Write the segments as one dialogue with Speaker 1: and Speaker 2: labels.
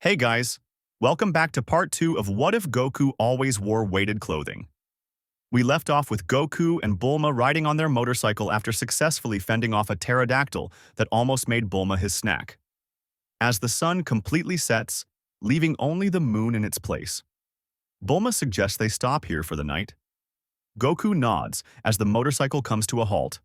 Speaker 1: Hey guys, welcome back to part 2 of What If Goku Always Wore Weighted Clothing. We left off with Goku and Bulma riding on their motorcycle after successfully fending off a pterodactyl that almost made Bulma his snack. As the sun completely sets, leaving only the moon in its place, Bulma suggests they stop here for the night. Goku nods as the motorcycle comes to a halt.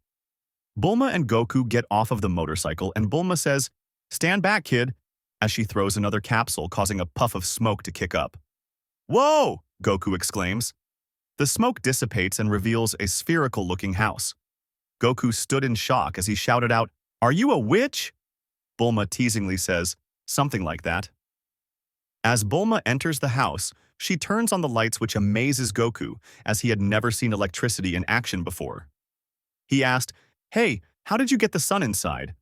Speaker 1: Bulma and Goku get off of the motorcycle and Bulma says, "Stand back, kid," as she throws another capsule, causing a puff of smoke to kick up. "Whoa!" Goku exclaims. The smoke dissipates and reveals a spherical-looking house. Goku stood in shock as he shouted out, "Are you a witch?" Bulma teasingly says, "Something like that." As Bulma enters the house, she turns on the lights, which amazes Goku, as he had never seen electricity in action before. He asked, "Hey, how did you get the sun inside?"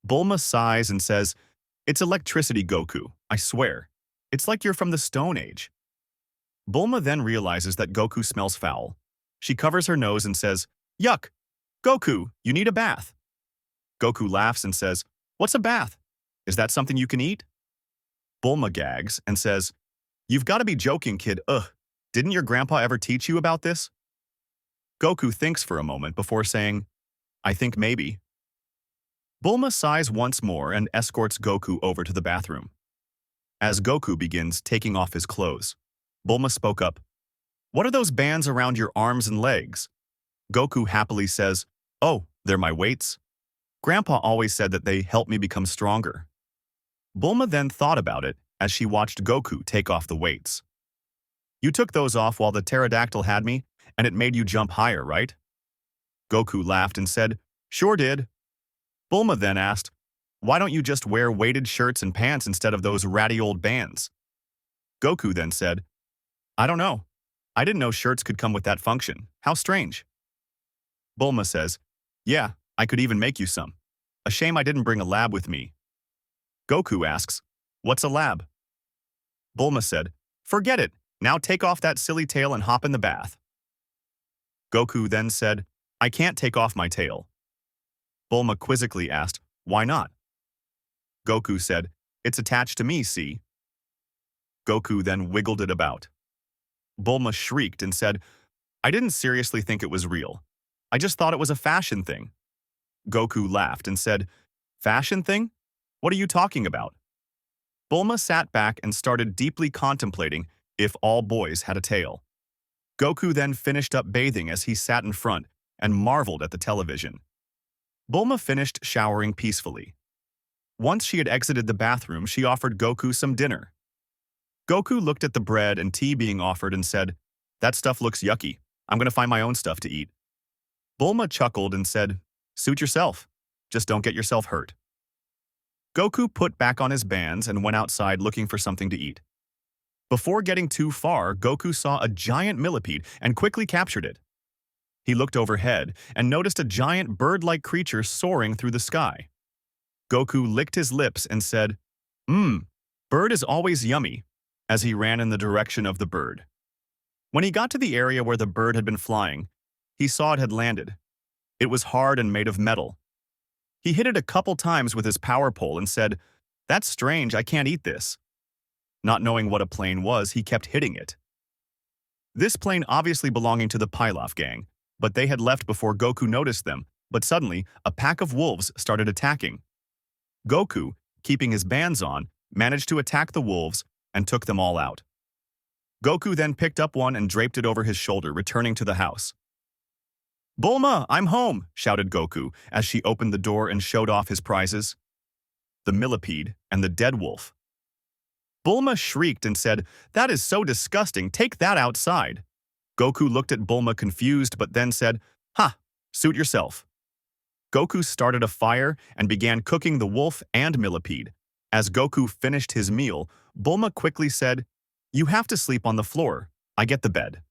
Speaker 1: Bulma sighs and says, "It's electricity, Goku, I swear. It's like you're from the Stone Age." Bulma then realizes that Goku smells foul. She covers her nose and says, "Yuck! Goku, you need a bath." Goku laughs and says, "What's a bath? Is that something you can eat?" Bulma gags and says, "You've got to be joking, kid. Ugh, didn't your grandpa ever teach you about this?" Goku thinks for a moment before saying, "I think maybe." Bulma sighs once more and escorts Goku over to the bathroom. As Goku begins taking off his clothes, Bulma spoke up, "What are those bands around your arms and legs?" Goku happily says, "Oh, they're my weights. Grandpa always said that they help me become stronger." Bulma then thought about it as she watched Goku take off the weights. "You took those off while the pterodactyl had me, and it made you jump higher, right?" Goku laughed and said, "Sure did." Bulma then asked, "Why don't you just wear weighted shirts and pants instead of those ratty old bands?" Goku then said, "I don't know. I didn't know shirts could come with that function. How strange." Bulma says, "Yeah, I could even make you some. A shame I didn't bring a lab with me." Goku asks, "What's a lab?" Bulma said, "Forget it. Now take off that silly tail and hop in the bath." Goku then said, "I can't take off my tail." Bulma quizzically asked, "Why not?" Goku said, "It's attached to me, see?" Goku then wiggled it about. Bulma shrieked and said, "I didn't seriously think it was real. I just thought it was a fashion thing." Goku laughed and said, "Fashion thing? What are you talking about?" Bulma sat back and started deeply contemplating if all boys had a tail. Goku then finished up bathing as he sat in front and marveled at the television. Bulma finished showering peacefully. Once she had exited the bathroom, she offered Goku some dinner. Goku looked at the bread and tea being offered and said, "That stuff looks yucky. I'm going to find my own stuff to eat." Bulma chuckled and said, "Suit yourself. Just don't get yourself hurt." Goku put back on his bands and went outside looking for something to eat. Before getting too far, Goku saw a giant millipede and quickly captured it. He looked overhead and noticed a giant bird-like creature soaring through the sky. Goku licked his lips and said, Bird is always yummy," as he ran in the direction of the bird. When he got to the area where the bird had been flying, he saw it had landed. It was hard and made of metal. He hit it a couple times with his power pole and said, "That's strange, I can't eat this." Not knowing what a plane was, he kept hitting it. This plane obviously belonging to the Pilaf gang, but they had left before Goku noticed them, but suddenly, a pack of wolves started attacking. Goku, keeping his bands on, managed to attack the wolves and took them all out. Goku then picked up one and draped it over his shoulder, returning to the house. "Bulma, I'm home!" shouted Goku as she opened the door and showed off his prizes. The millipede and the dead wolf. Bulma shrieked and said, "That is so disgusting, take that outside." Goku looked at Bulma confused but then said, "Ha, suit yourself." Goku started a fire and began cooking the wolf and millipede. As Goku finished his meal, Bulma quickly said, "You have to sleep on the floor. I get the bed."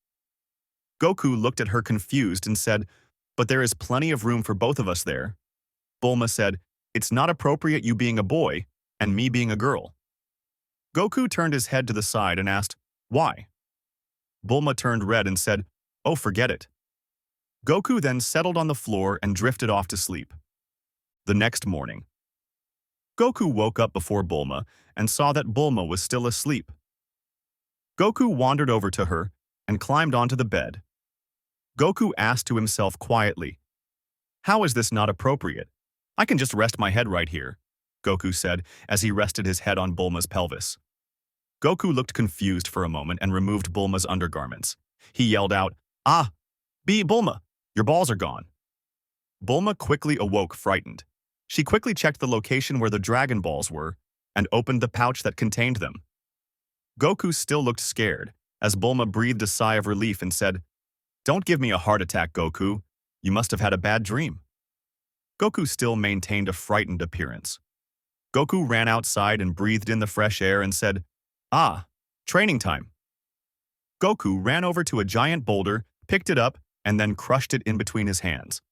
Speaker 1: Goku looked at her confused and said, "But there is plenty of room for both of us there." Bulma said, "It's not appropriate you being a boy and me being a girl." Goku turned his head to the side and asked, "Why?" Bulma turned red and said, "Oh, forget it." Goku then settled on the floor and drifted off to sleep. The next morning, Goku woke up before Bulma and saw that Bulma was still asleep. Goku wandered over to her and climbed onto the bed. Goku asked to himself quietly, "How is this not appropriate? I can just rest my head right here," Goku said as he rested his head on Bulma's pelvis. Goku looked confused for a moment and removed Bulma's undergarments. He yelled out, "Ah, Bulma, your balls are gone." Bulma quickly awoke frightened. She quickly checked the location where the Dragon Balls were and opened the pouch that contained them. Goku still looked scared as Bulma breathed a sigh of relief and said, "Don't give me a heart attack, Goku. You must have had a bad dream." Goku still maintained a frightened appearance. Goku ran outside and breathed in the fresh air and said, "Ah, training time." Goku ran over to a giant boulder, picked it up, and then crushed it in between his hands.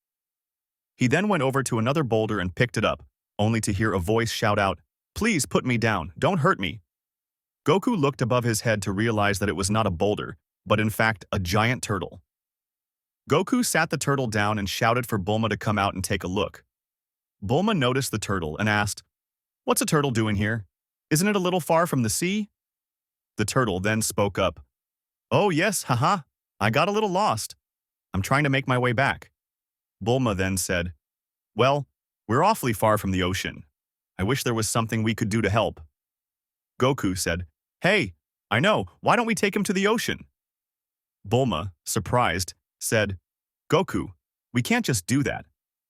Speaker 1: He then went over to another boulder and picked it up, only to hear a voice shout out, "Please put me down, don't hurt me." Goku looked above his head to realize that it was not a boulder, but in fact a giant turtle. Goku sat the turtle down and shouted for Bulma to come out and take a look. Bulma noticed the turtle and asked, "What's a turtle doing here? Isn't it a little far from the sea?" The turtle then spoke up, "Oh yes, haha, I got a little lost. I'm trying to make my way back." Bulma then said, "Well, we're awfully far from the ocean. I wish there was something we could do to help." Goku said, "Hey, I know, why don't we take him to the ocean?" Bulma, surprised, said, "Goku, we can't just do that.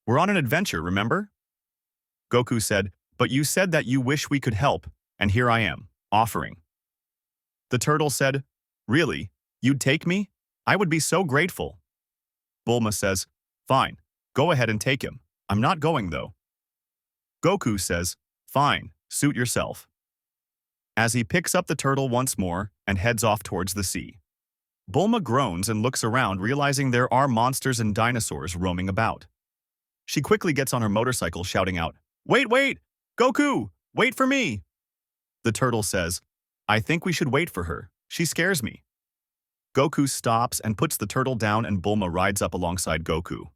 Speaker 1: We're on an adventure, remember?" Goku said, "But you said that you wish we could help, and here I am, offering." The turtle said, "Really? You'd take me? I would be so grateful." Bulma says, "Fine, go ahead and take him. I'm not going though." Goku says, "Fine, suit yourself," as he picks up the turtle once more and heads off towards the sea. Bulma groans and looks around, realizing there are monsters and dinosaurs roaming about. She quickly gets on her motorcycle, shouting out, "Wait, wait! Goku, wait for me!" The turtle says, "I think we should wait for her. She scares me." Goku stops and puts the turtle down, and Bulma rides up alongside Goku.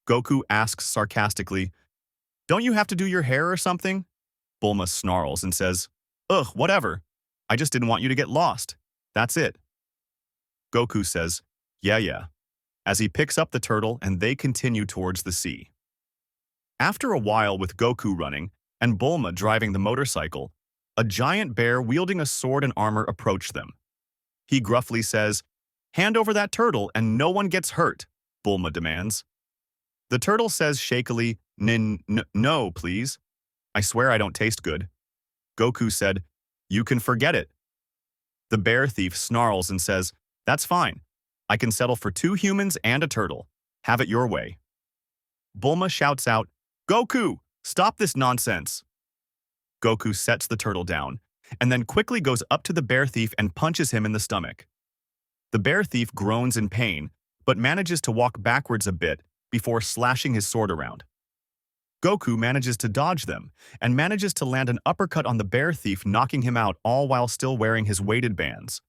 Speaker 1: Goku asks sarcastically, "Don't you have to do your hair or something?" Bulma snarls and says, "Ugh, whatever. I just didn't want you to get lost. That's it." Goku says, Yeah, as he picks up the turtle and they continue towards the sea. After a while, with Goku running and Bulma driving the motorcycle, a giant bear wielding a sword and armor approached them. He gruffly says, "Hand over that turtle and no one gets hurt," Bulma demands. The turtle says shakily, No, please. I swear I don't taste good." Goku said, "You can forget it." The bear thief snarls and says, "That's fine. I can settle for 2 humans and a turtle. Have it your way." Bulma shouts out, "Goku, stop this nonsense." Goku sets the turtle down and then quickly goes up to the bear thief and punches him in the stomach. The bear thief groans in pain, but manages to walk backwards a bit before slashing his sword around. Goku manages to dodge them and manages to land an uppercut on the bear thief, knocking him out, all while still wearing his weighted bands.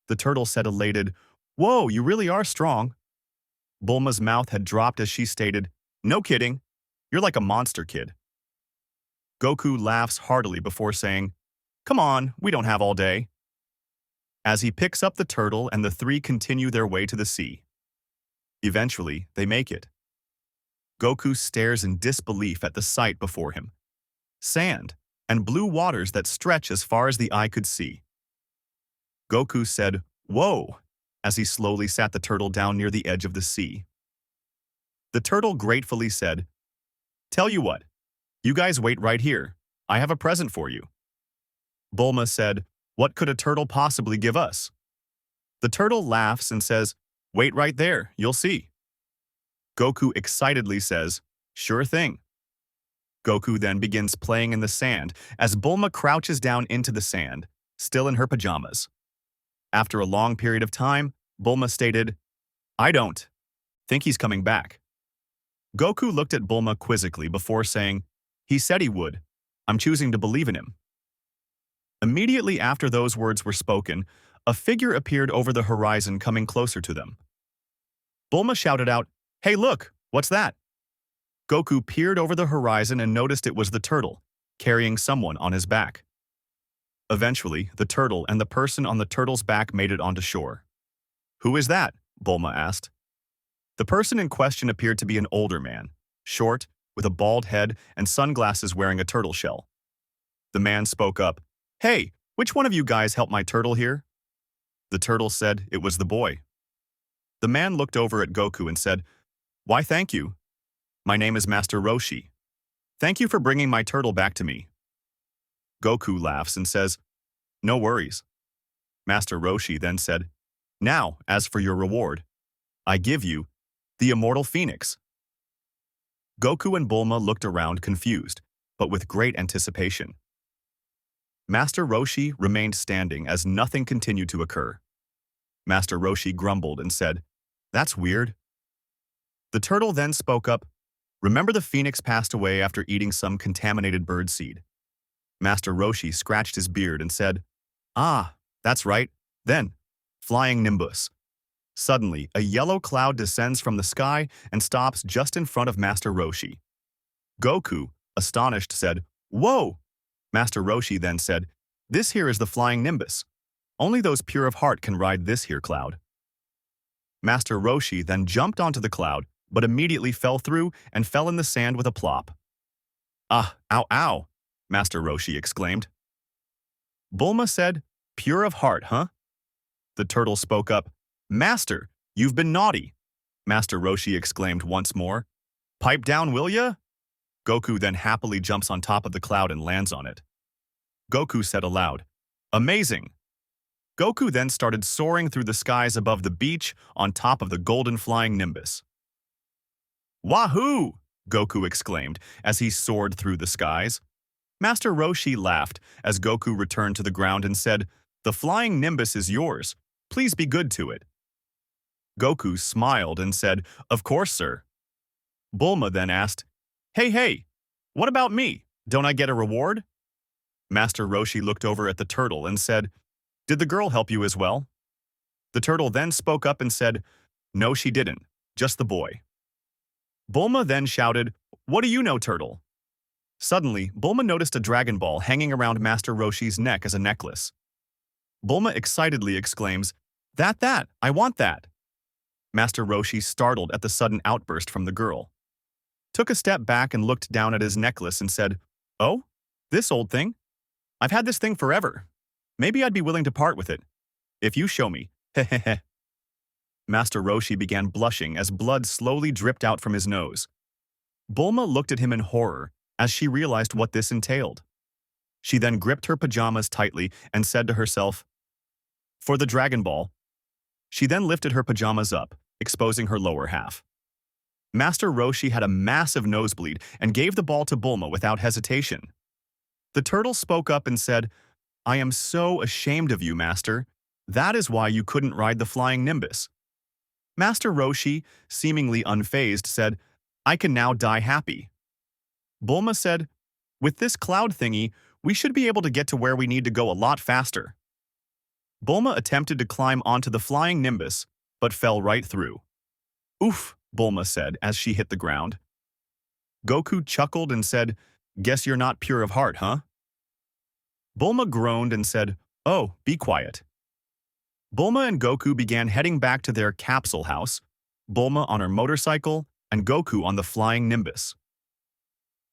Speaker 1: The turtle said elated, "Whoa, you really are strong." Bulma's mouth had dropped as she stated, "No kidding. You're like a monster kid." Goku laughs heartily before saying, "Come on, we don't have all day," as he picks up the turtle and the 3 continue their way to the sea. Eventually, they make it. Goku stares in disbelief at the sight before him. Sand and blue waters that stretch as far as the eye could see. Goku said, "Whoa," as he slowly sat the turtle down near the edge of the sea. The turtle gratefully said, "Tell you what, you guys wait right here. I have a present for you." Bulma said, "What could a turtle possibly give us?" The turtle laughs and says, "Wait right there, you'll see." Goku excitedly says, "Sure thing." Goku then begins playing in the sand as Bulma crouches down into the sand, still in her pajamas. After a long period of time, Bulma stated, "I don't think he's coming back." Goku looked at Bulma quizzically before saying, "He said he would. I'm choosing to believe in him." Immediately after those words were spoken, a figure appeared over the horizon, coming closer to them. Bulma shouted out, "Hey look, what's that?" Goku peered over the horizon and noticed it was the turtle, carrying someone on his back. Eventually, the turtle and the person on the turtle's back made it onto shore. "Who is that?" Bulma asked. The person in question appeared to be an older man, short, with a bald head and sunglasses wearing a turtle shell. The man spoke up, "Hey, which one of you guys helped my turtle here?" The turtle said it was the boy. The man looked over at Goku and said, "Why, thank you. My name is Master Roshi. Thank you for bringing my turtle back to me." Goku laughs and says, "No worries." Master Roshi then said, "Now, as for your reward, I give you the immortal phoenix." Goku and Bulma looked around confused, but with great anticipation. Master Roshi remained standing as nothing continued to occur. Master Roshi grumbled and said, "That's weird." The turtle then spoke up, "Remember the phoenix passed away after eating some contaminated bird seed." Master Roshi scratched his beard and said, "Ah, that's right. Then, flying nimbus." Suddenly, a yellow cloud descends from the sky and stops just in front of Master Roshi. Goku, astonished, said, "Whoa!" Master Roshi then said, "This here is the flying nimbus. Only those pure of heart can ride this here cloud." Master Roshi then jumped onto the cloud, but immediately fell through and fell in the sand with a plop. "Ah, ow, ow," Master Roshi exclaimed. Bulma said, "Pure of heart, huh?" The turtle spoke up, "Master, you've been naughty." Master Roshi exclaimed once more, "Pipe down, will ya?" Goku then happily jumps on top of the cloud and lands on it. Goku said aloud, "Amazing." Goku then started soaring through the skies above the beach on top of the golden flying nimbus. "Wahoo!" Goku exclaimed as he soared through the skies. Master Roshi laughed as Goku returned to the ground and said, "The flying nimbus is yours. Please be good to it." Goku smiled and said, "Of course, sir." Bulma then asked, Hey, what about me? Don't I get a reward?" Master Roshi looked over at the turtle and said, "Did the girl help you as well?" The turtle then spoke up and said, "No, she didn't, just the boy." Bulma then shouted, "What do you know, turtle?" Suddenly, Bulma noticed a Dragon Ball hanging around Master Roshi's neck as a necklace. Bulma excitedly exclaims, That, I want that." Master Roshi, startled at the sudden outburst from the girl, took a step back and looked down at his necklace and said, "Oh, this old thing? I've had this thing forever. Maybe I'd be willing to part with it. If you show me, hehehe." Master Roshi began blushing as blood slowly dripped out from his nose. Bulma looked at him in horror as she realized what this entailed. She then gripped her pajamas tightly and said to herself, "For the Dragon Ball." She then lifted her pajamas up, exposing her lower half. Master Roshi had a massive nosebleed and gave the ball to Bulma without hesitation. The turtle spoke up and said, "I am so ashamed of you, Master. That is why you couldn't ride the flying nimbus." Master Roshi, seemingly unfazed, said, "I can now die happy." Bulma said, "With this cloud thingy, we should be able to get to where we need to go a lot faster." Bulma attempted to climb onto the flying nimbus, but fell right through. "Oof," Bulma said as she hit the ground. Goku chuckled and said, "Guess you're not pure of heart, huh?" Bulma groaned and said, "Oh, be quiet." Bulma and Goku began heading back to their capsule house, Bulma on her motorcycle and Goku on the flying nimbus.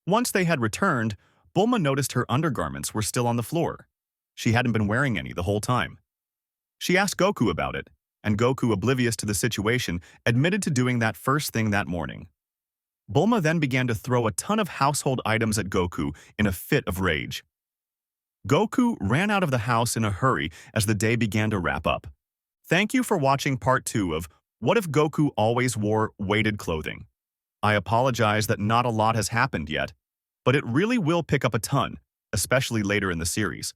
Speaker 1: Once they had returned, Bulma noticed her undergarments were still on the floor. She hadn't been wearing any the whole time. She asked Goku about it, and Goku, oblivious to the situation, admitted to doing that first thing that morning. Bulma then began to throw a ton of household items at Goku in a fit of rage. Goku ran out of the house in a hurry as the day began to wrap up. Thank you for watching part 2 of What If Goku Always Wore Weighted Clothing? I apologize that not a lot has happened yet, but it really will pick up a ton, especially later in the series.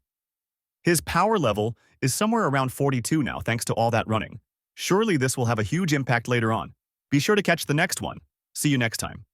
Speaker 1: His power level is somewhere around 42 now thanks to all that running. Surely this will have a huge impact later on. Be sure to catch the next one. See you next time.